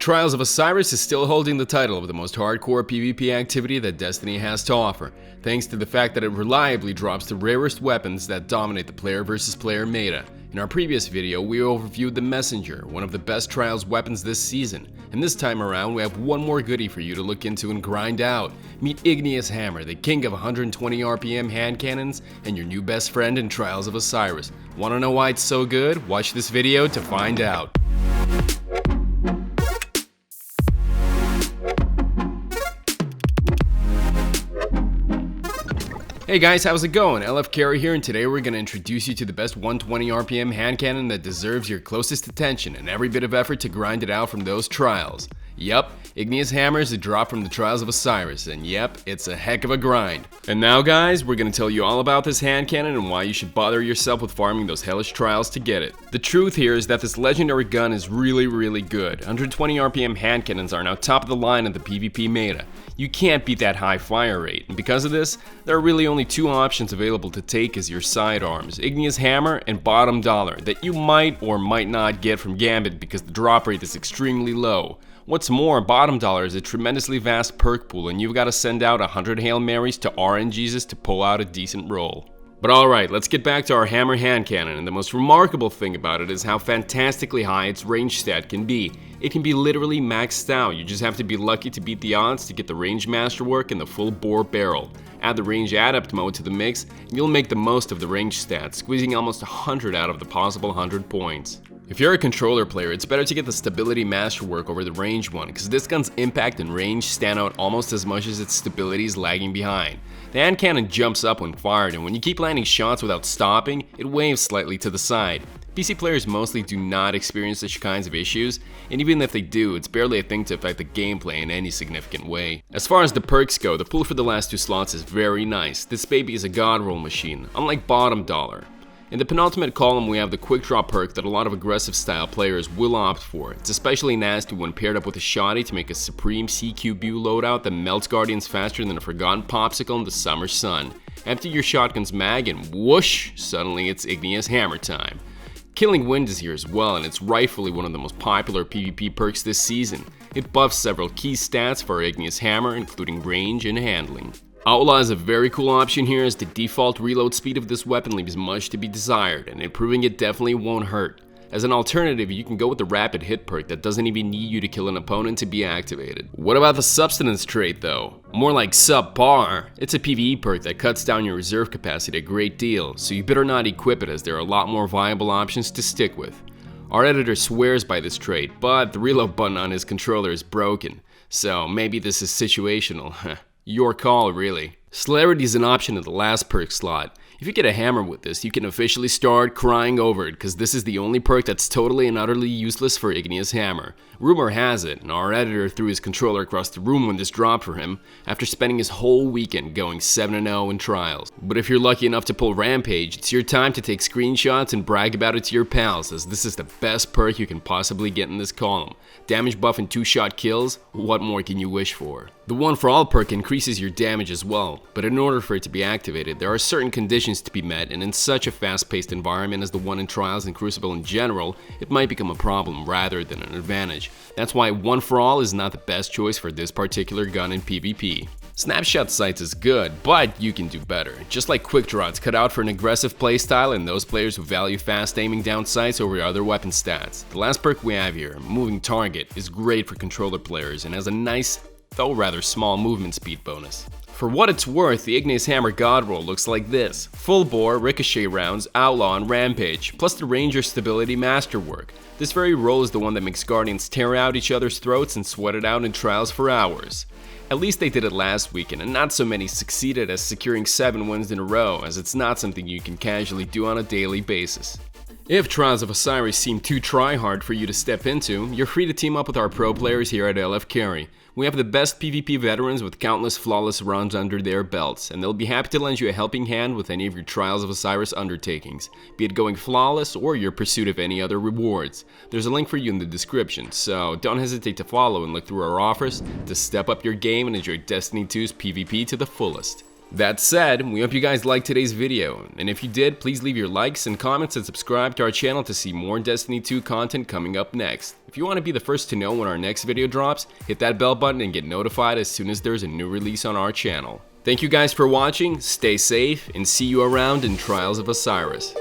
Trials of Osiris is still holding the title of the most hardcore PvP activity that Destiny has to offer, thanks to the fact that it reliably drops the rarest weapons that dominate the player versus player meta. In our previous video, we overviewed the Messenger, one of the best Trials weapons this season, and this time around we have one more goodie for you to look into and grind out. Meet Igneous Hammer, the king of 120 RPM hand cannons, and your new best friend in Trials of Osiris. Wanna know why it's so good? Watch this video to find out. Hey guys, how's it going? LFcarry here, and today we're going to introduce you to the best 120 RPM hand cannon that deserves your closest attention and every bit of effort to grind it out from those trials. Yep, Igneous Hammer is a drop from the Trials of Osiris, and yep, it's a heck of a grind. And now guys, we're going to tell you all about this hand cannon and why you should bother yourself with farming those hellish trials to get it. The truth here is that this legendary gun is really good. 120 RPM hand cannons are now top of the line in the PvP meta. You can't beat that high fire rate, and because of this, there are really only two options available to take as your sidearms: Igneous Hammer and Bottom Dollar, that you might or might not get from Gambit because the drop rate is extremely low. What's more, Bottom Dollar is a tremendously vast perk pool, and you've got to send out 100 Hail Marys to RNGesus to pull out a decent roll. But alright, let's get back to our hammer hand cannon, and the most remarkable thing about it is how fantastically high its range stat can be. It can be literally maxed out. You just have to be lucky to beat the odds to get the range masterwork and the full bore barrel. Add the range adept mode to the mix, and you'll make the most of the range stats, squeezing almost 100 out of the possible 100 points. If you're a controller player, it's better to get the stability masterwork over the range one, because this gun's impact and range stand out almost as much as its stability is lagging behind. The hand cannon jumps up when fired, and when you keep landing shots without stopping, it waves slightly to the side. PC players mostly do not experience such kinds of issues, and even if they do, it's barely a thing to affect the gameplay in any significant way. As far as the perks go, the pool for the last two slots is very nice. This baby is a god roll machine, unlike Bottom Dollar. In the penultimate column, we have the quick draw perk that a lot of aggressive style players will opt for. It's especially nasty when paired up with a shoddy to make a supreme CQB loadout that melts guardians faster than a forgotten popsicle in the summer sun. Empty your shotgun's mag and whoosh, suddenly it's Igneous Hammer time. Killing Wind is here as well, and it's rightfully one of the most popular PvP perks this season. It buffs several key stats for our Igneous Hammer, including range and handling. Aola is a very cool option here, as the default reload speed of this weapon leaves much to be desired, and improving it definitely won't hurt. As an alternative, you can go with the rapid hit perk that doesn't even need you to kill an opponent to be activated. What about the substance trait though? More like subpar. It's a PvE perk that cuts down your reserve capacity a great deal, so you better not equip it, as there are a lot more viable options to stick with. Our editor swears by this trait, but the reload button on his controller is broken, so maybe this is situational. Your call, really. Celerity is an option in the last perk slot. If you get a hammer with this, you can officially start crying over it, because this is the only perk that's totally and utterly useless for Igneous Hammer. Rumor has it, and our editor threw his controller across the room when this dropped for him, after spending his whole weekend going 7-0 in trials. But if you're lucky enough to pull Rampage, it's your time to take screenshots and brag about it to your pals, as this is the best perk you can possibly get in this column. Damage buff and 2-shot kills, what more can you wish for? The One for All perk increases your damage as well, but in order for it to be activated, there are certain conditions to be met, and in such a fast-paced environment as the one in Trials and Crucible in general, it might become a problem rather than an advantage. That's why One for All is not the best choice for this particular gun in PvP. Snapshot sights is good, but you can do better. Just like quick draw, it's cut out for an aggressive playstyle and those players who value fast aiming down sights over other weapon stats. The last perk we have here, Moving Target, is great for controller players and has a nice, though rather small, movement speed bonus. For what it's worth, the Igneous Hammer God Roll looks like this: full bore, ricochet rounds, outlaw, and rampage, plus the Ranger stability masterwork. This very roll is the one that makes guardians tear out each other's throats and sweat it out in trials for hours. At least they did it last weekend, and not so many succeeded as securing 7 wins in a row, as it's not something you can casually do on a daily basis. If Trials of Osiris seem too try-hard for you to step into, you're free to team up with our pro players here at LFcarry. We have the best PvP veterans with countless flawless runs under their belts, and they'll be happy to lend you a helping hand with any of your Trials of Osiris undertakings, be it going flawless or your pursuit of any other rewards. There's a link for you in the description, so don't hesitate to follow and look through our offers to step up your game and enjoy Destiny 2's PvP to the fullest. That said, we hope you guys liked today's video, and if you did, please leave your likes and comments and subscribe to our channel to see more Destiny 2 content coming up next. If you want to be the first to know when our next video drops, hit that bell button and get notified as soon as there's a new release on our channel. Thank you guys for watching, stay safe, and see you around in Trials of Osiris.